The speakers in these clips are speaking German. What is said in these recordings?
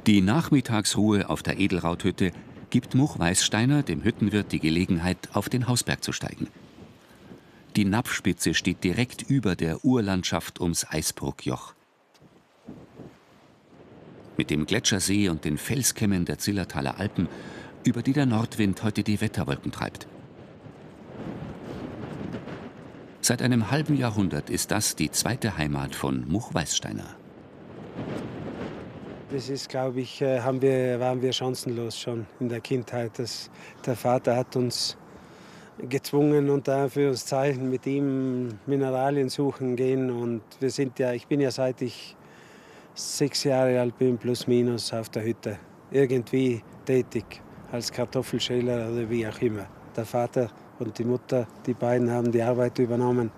Die Nachmittagsruhe auf der Edelrauthütte gibt Much Weißsteiner, dem Hüttenwirt, die Gelegenheit, auf den Hausberg zu steigen. Die Napfspitze steht direkt über der Urlandschaft ums Eisbruckjoch. Mit dem Gletschersee und den Felskämmen der Zillertaler Alpen, über die der Nordwind heute die Wetterwolken treibt. Seit einem halben Jahrhundert ist das die zweite Heimat von Much Weißsteiner. Das ist, glaube ich, waren wir chancenlos schon in der Kindheit. Der Vater hat uns gezwungen, unter Anführungszeichen, mit ihm Mineralien suchen gehen. Und ich bin ja seit ich 6 Jahre alt bin, plus minus auf der Hütte, irgendwie tätig, als Kartoffelschäler oder wie auch immer. Der Vater und die Mutter, die beiden haben die Arbeit übernommen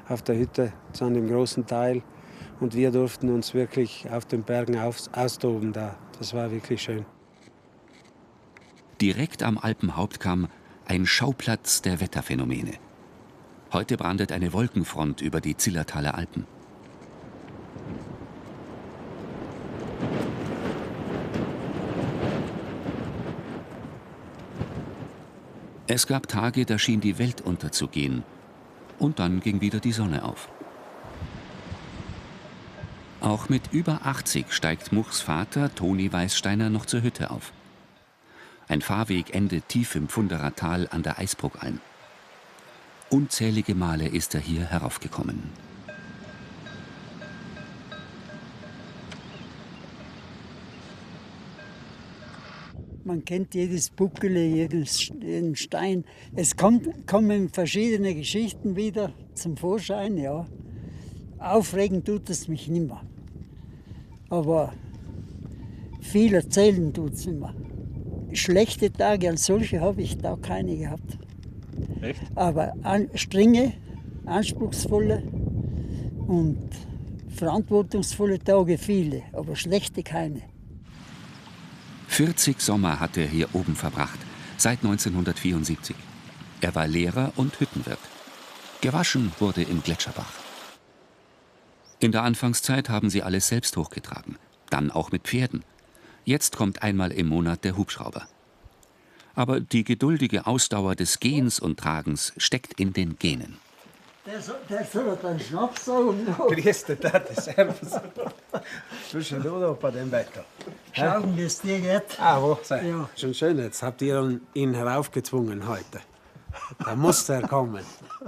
auf der Hütte zu einem großen Teil. Und wir durften uns wirklich auf den Bergen austoben da. Das war wirklich schön. Direkt am Alpenhauptkamm ein Schauplatz der Wetterphänomene. Heute brandet eine Wolkenfront über die Zillertaler Alpen. Es gab Tage, da schien die Welt unterzugehen. Und dann ging wieder die Sonne auf. Auch mit über 80 steigt Muchs Vater, Toni Weißsteiner, noch zur Hütte auf. Ein Fahrweg endet tief im Pfunderer Tal an der Eisbruckalm. Unzählige Male ist er hier heraufgekommen. Man kennt jedes Buckele, jeden Stein. Es kommen verschiedene Geschichten wieder zum Vorschein, ja. Aufregen tut es mich nimmer. Aber viel erzählen tut es immer. Schlechte Tage als solche habe ich da keine gehabt. Echt? Aber strenge, anspruchsvolle und verantwortungsvolle Tage viele, aber schlechte keine. 40 Sommer hat er hier oben verbracht, seit 1974. Er war Lehrer und Hüttenwirt. Gewaschen wurde im Gletscherbach. In der Anfangszeit haben sie alles selbst hochgetragen, dann auch mit Pferden. Jetzt kommt einmal im Monat der Hubschrauber. Aber die geduldige Ausdauer des Gehens und Tragens steckt in den Genen. Der soll dann Schnaps sagen. Grüß dich, Tati, servus. Bist du da bei dem Wetter? Schauen, wie es dir geht. Ah, wo? Sei. Ja. Schon schön, jetzt habt ihr ihn heraufgezwungen heute. Da muss er kommen.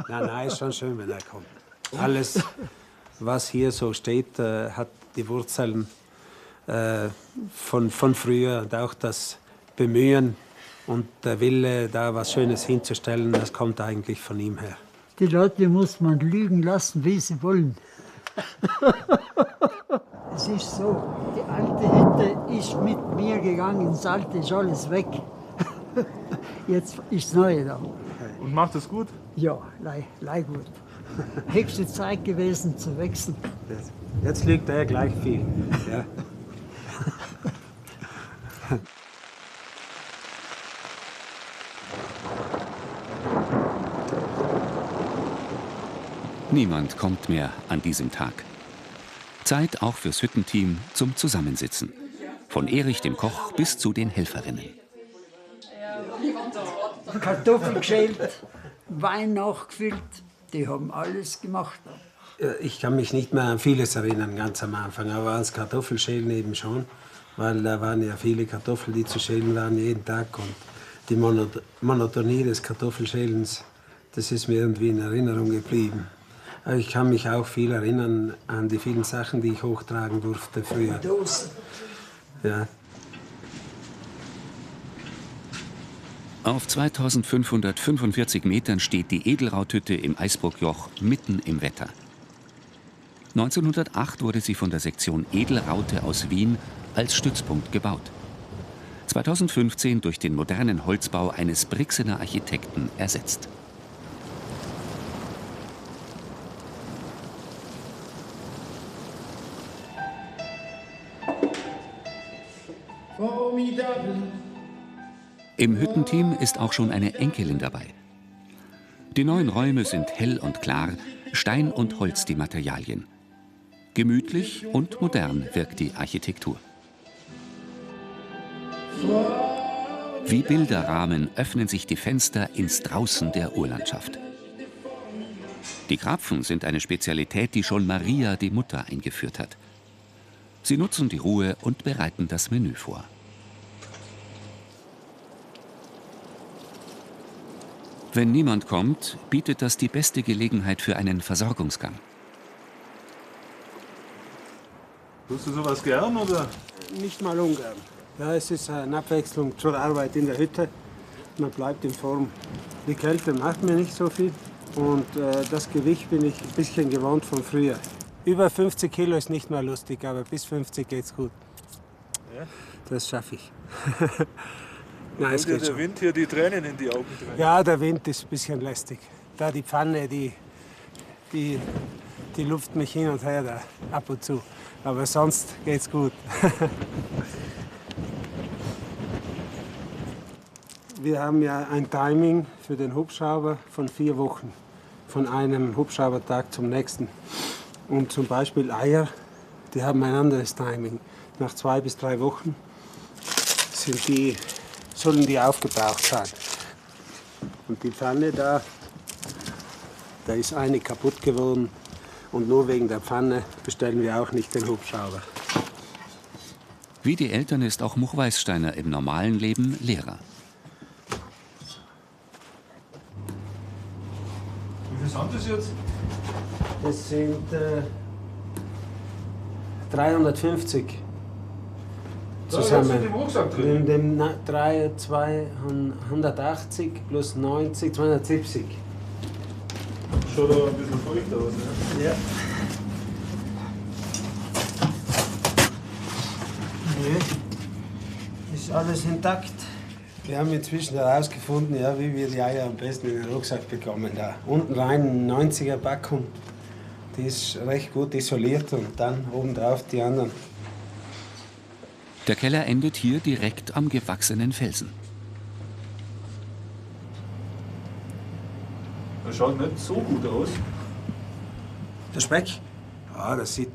Nein, ist schon schön, wenn er kommt. Alles, was hier so steht, hat die Wurzeln von früher. Und auch das Bemühen und der Wille, da was Schönes hinzustellen, das kommt eigentlich von ihm her. Die Leute muss man lügen lassen, wie sie wollen. Es ist so, die alte Hütte ist mit mir gegangen, das alte ist alles weg. Jetzt ist das Neue da. Und macht es gut? Ja, lei gut. Höchste Zeit gewesen zu wechseln. Jetzt liegt er gleich viel. Ja. Niemand kommt mehr an diesem Tag. Zeit auch fürs Hüttenteam zum Zusammensitzen. Von Erich, dem Koch, bis zu den Helferinnen. Kartoffeln geschält, Wein nachgefüllt, die haben alles gemacht. Ich kann mich nicht mehr an vieles erinnern, ganz am Anfang, aber ans Kartoffelschälen eben schon, weil da waren ja viele Kartoffeln, die zu schälen waren jeden Tag. Und die Monotonie des Kartoffelschälens, das ist mir irgendwie in Erinnerung geblieben. Aber ich kann mich auch viel erinnern an die vielen Sachen, die ich hochtragen durfte früher. Dosen. Ja. Auf 2545 Metern steht die Edelrauthütte im Eisbruckjoch mitten im Wetter. 1908 wurde sie von der Sektion Edelraute aus Wien als Stützpunkt gebaut. 2015 durch den modernen Holzbau eines Brixener Architekten ersetzt. Im Hüttenteam ist auch schon eine Enkelin dabei. Die neuen Räume sind hell und klar, Stein und Holz die Materialien. Gemütlich und modern wirkt die Architektur. Wie Bilderrahmen öffnen sich die Fenster ins Draußen der Urlandschaft. Die Krapfen sind eine Spezialität, die schon Maria, die Mutter, eingeführt hat. Sie nutzen die Ruhe und bereiten das Menü vor. Wenn niemand kommt, bietet das die beste Gelegenheit für einen Versorgungsgang. Tust du sowas gern, oder? Nicht mal ungern. Ja, es ist eine Abwechslung zur Arbeit in der Hütte. Man bleibt in Form. Die Kälte macht mir nicht so viel. Und das Gewicht bin ich ein bisschen gewohnt von früher. Über 50 Kilo ist nicht mehr lustig, aber bis 50 geht's gut. Ja? Das schaffe ich. Nein, es Dir geht der schon. Wind hier die Tränen in die Augen treiben. Ja, der Wind ist ein bisschen lästig. Da die Pfanne, die luft mich hin und her da, ab und zu. Aber sonst geht's gut. Wir haben ja ein Timing für den Hubschrauber von 4 Wochen. Von einem Hubschraubertag zum nächsten. Und zum Beispiel Eier, die haben ein anderes Timing. Nach 2 bis 3 Wochen sollen die aufgebraucht sein. Und die Pfanne da ist eine kaputt geworden. Und nur wegen der Pfanne bestellen wir auch nicht den Hubschrauber. Wie die Eltern ist auch Much Weissteiner im normalen Leben Lehrer. Wie viel sind das jetzt? Das sind 350 zusammen. Da hast du den Rucksack drin. In dem 180 plus 90, 270. Schaut aber ein bisschen feucht aus, ne? Ja. Nee, ist alles intakt. Wir haben inzwischen herausgefunden, ja, wie wir die Eier am besten in den Rucksack bekommen. Da unten rein eine 90er Packung, die ist recht gut isoliert und dann obendrauf die anderen. Der Keller endet hier direkt am gewachsenen Felsen. Das schaut nicht so gut aus. Der Speck? Ja, das sieht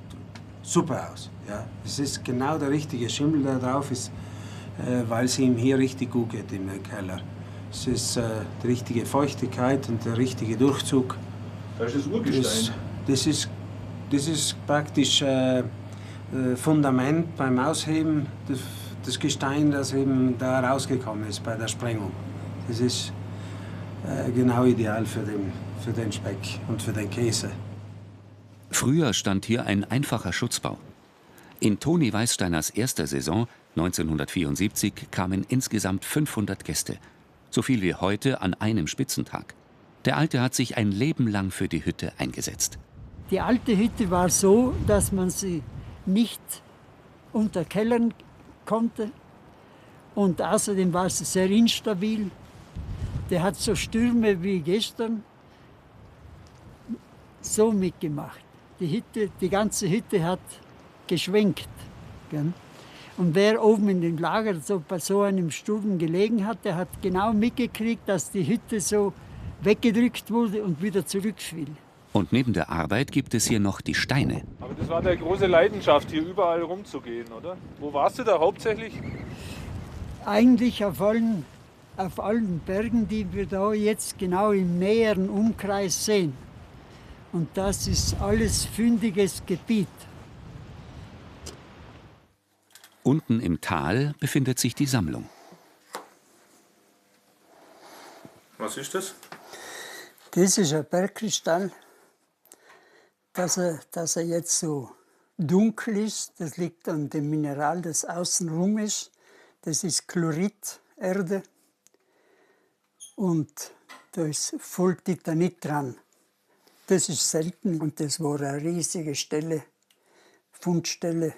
super aus. Ja, es ist genau der richtige Schimmel, der drauf ist, weil es ihm hier richtig gut geht im Keller. Es ist die richtige Feuchtigkeit und der richtige Durchzug. Das ist das Urgestein. Das ist praktisch Fundament beim Ausheben, das Gestein, das eben da rausgekommen ist bei der Sprengung. Das ist genau ideal für den Speck und für den Käse. Früher stand hier ein einfacher Schutzbau. In Toni Weissteiners erster Saison 1974 kamen insgesamt 500 Gäste. So viel wie heute an einem Spitzentag. Der Alte hat sich ein Leben lang für die Hütte eingesetzt. Die alte Hütte war so, dass man sie nicht unterkellern konnte. Und außerdem war sie sehr instabil. Der hat so Stürme wie gestern so mitgemacht. Die ganze Hütte hat geschwenkt. Gell? Und wer oben in dem Lager so bei so einem Sturm gelegen hat, der hat genau mitgekriegt, dass die Hütte so weggedrückt wurde und wieder zurückfiel. Und neben der Arbeit gibt es hier noch die Steine. Aber das war eine große Leidenschaft, hier überall rumzugehen, oder? Wo warst du da hauptsächlich? Eigentlich auf allen Bergen, die wir da jetzt genau im näheren Umkreis sehen. Und das ist alles fündiges Gebiet. Unten im Tal befindet sich die Sammlung. Was ist das? Das ist ein Bergkristall, dass er jetzt so dunkel ist. Das liegt an dem Mineral, das außenrum ist. Das ist Chloriderde und da ist voll Titanit dran. Das ist selten und das war eine riesige Fundstelle.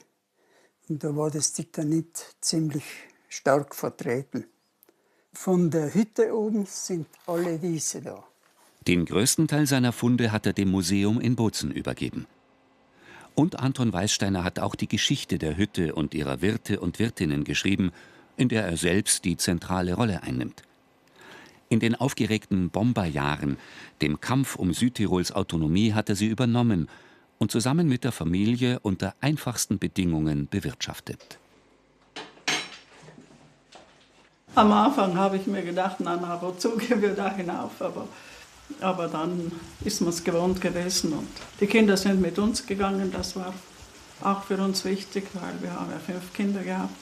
Und da war das Titanit ziemlich stark vertreten. Von der Hütte oben sind alle diese da. Den größten Teil seiner Funde hat er dem Museum in Bozen übergeben. Und Anton Weissteiner hat auch die Geschichte der Hütte und ihrer Wirte und Wirtinnen geschrieben, in der er selbst die zentrale Rolle einnimmt. In den aufgeregten Bomberjahren, dem Kampf um Südtirols Autonomie, hat er sie übernommen und zusammen mit der Familie unter einfachsten Bedingungen bewirtschaftet. Am Anfang habe ich mir gedacht, na, wozu gehen wir da hinauf? Aber dann ist man es gewohnt gewesen und die Kinder sind mit uns gegangen. Das war auch für uns wichtig, weil wir haben ja 5 Kinder gehabt.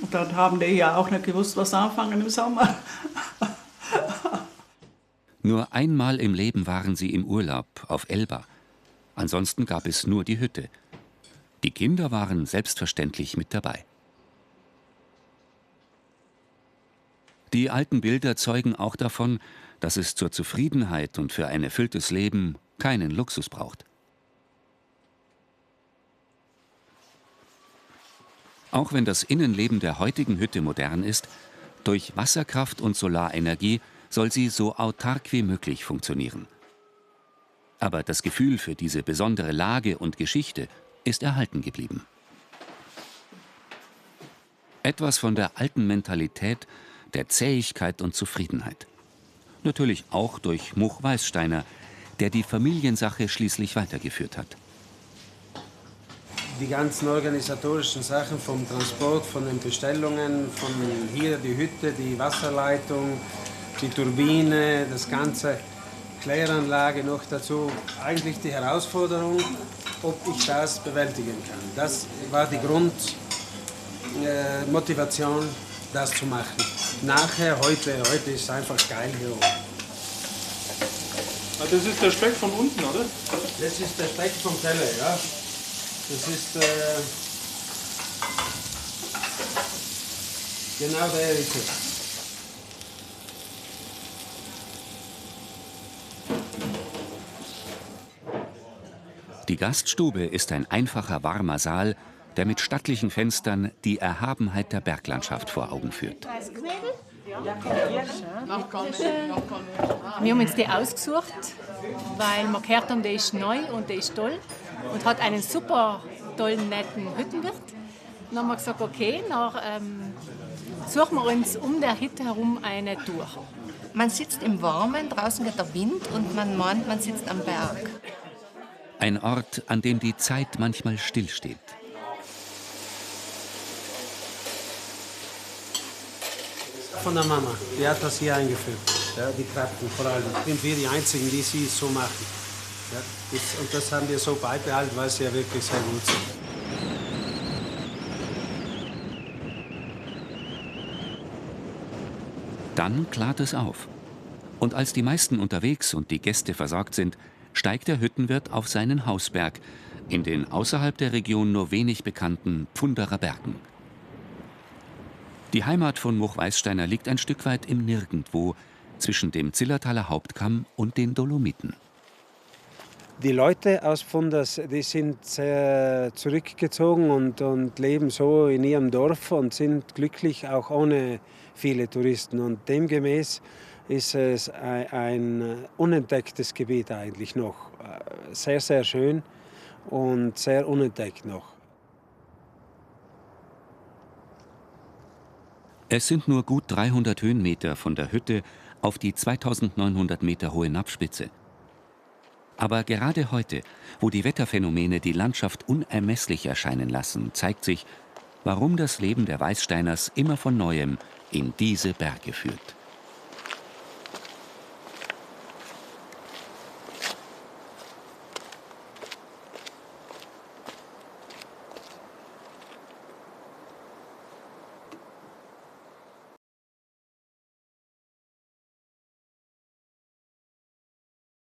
Und dann haben die ja auch nicht gewusst, was anfangen im Sommer. Nur einmal im Leben waren sie im Urlaub auf Elba. Ansonsten gab es nur die Hütte. Die Kinder waren selbstverständlich mit dabei. Die alten Bilder zeugen auch davon, dass es zur Zufriedenheit und für ein erfülltes Leben keinen Luxus braucht. Auch wenn das Innenleben der heutigen Hütte modern ist, durch Wasserkraft und Solarenergie soll sie so autark wie möglich funktionieren. Aber das Gefühl für diese besondere Lage und Geschichte ist erhalten geblieben. Etwas von der alten Mentalität, der Zähigkeit und Zufriedenheit. Natürlich auch durch Much Weißsteiner, der die Familiensache schließlich weitergeführt hat. Die ganzen organisatorischen Sachen vom Transport, von den Bestellungen, von hier die Hütte, die Wasserleitung, die Turbine, das ganze Kläranlage noch dazu. Eigentlich die Herausforderung, ob ich das bewältigen kann. Das war die Grundmotivation, das zu machen. Nachher, heute ist es einfach geil hier oben. Ah, das ist der Speck von unten, oder? Das ist der Speck vom Teller, ja. Das ist genau der ist es. Die Gaststube ist ein einfacher, warmer Saal, der mit stattlichen Fenstern die Erhabenheit der Berglandschaft vor Augen führt. Wir haben uns die ausgesucht, weil wir gehört haben, der ist neu und der ist toll und hat einen super tollen, netten Hüttenwirt. Dann haben wir gesagt, okay, suchen wir uns um der Hütte herum eine Tour. Man sitzt im Warmen, draußen geht der Wind und man meint, man sitzt am Berg. Ein Ort, an dem die Zeit manchmal stillsteht. Von der Mama, die hat das hier eingeführt, ja, die Treppen vor allem. Sind wir die Einzigen, die sie so machen. Ja, und das haben wir so beibehalten, weil sie ja wirklich sehr gut sind. Dann klart es auf. Und als die meisten unterwegs und die Gäste versorgt sind, steigt der Hüttenwirt auf seinen Hausberg in den außerhalb der Region nur wenig bekannten Pfunderer Bergen. Die Heimat von Much Weißsteiner liegt ein Stück weit im Nirgendwo zwischen dem Zillertaler Hauptkamm und den Dolomiten. Die Leute aus Pfunders, die sind sehr zurückgezogen und leben so in ihrem Dorf und sind glücklich auch ohne viele Touristen. Und demgemäß ist es ein unentdecktes Gebiet eigentlich noch. Sehr, sehr schön und sehr unentdeckt noch. Es sind nur gut 300 Höhenmeter von der Hütte auf die 2900 Meter hohe Nappspitze. Aber gerade heute, wo die Wetterphänomene die Landschaft unermesslich erscheinen lassen, zeigt sich, warum das Leben der Weißsteiners immer von Neuem in diese Berge führt.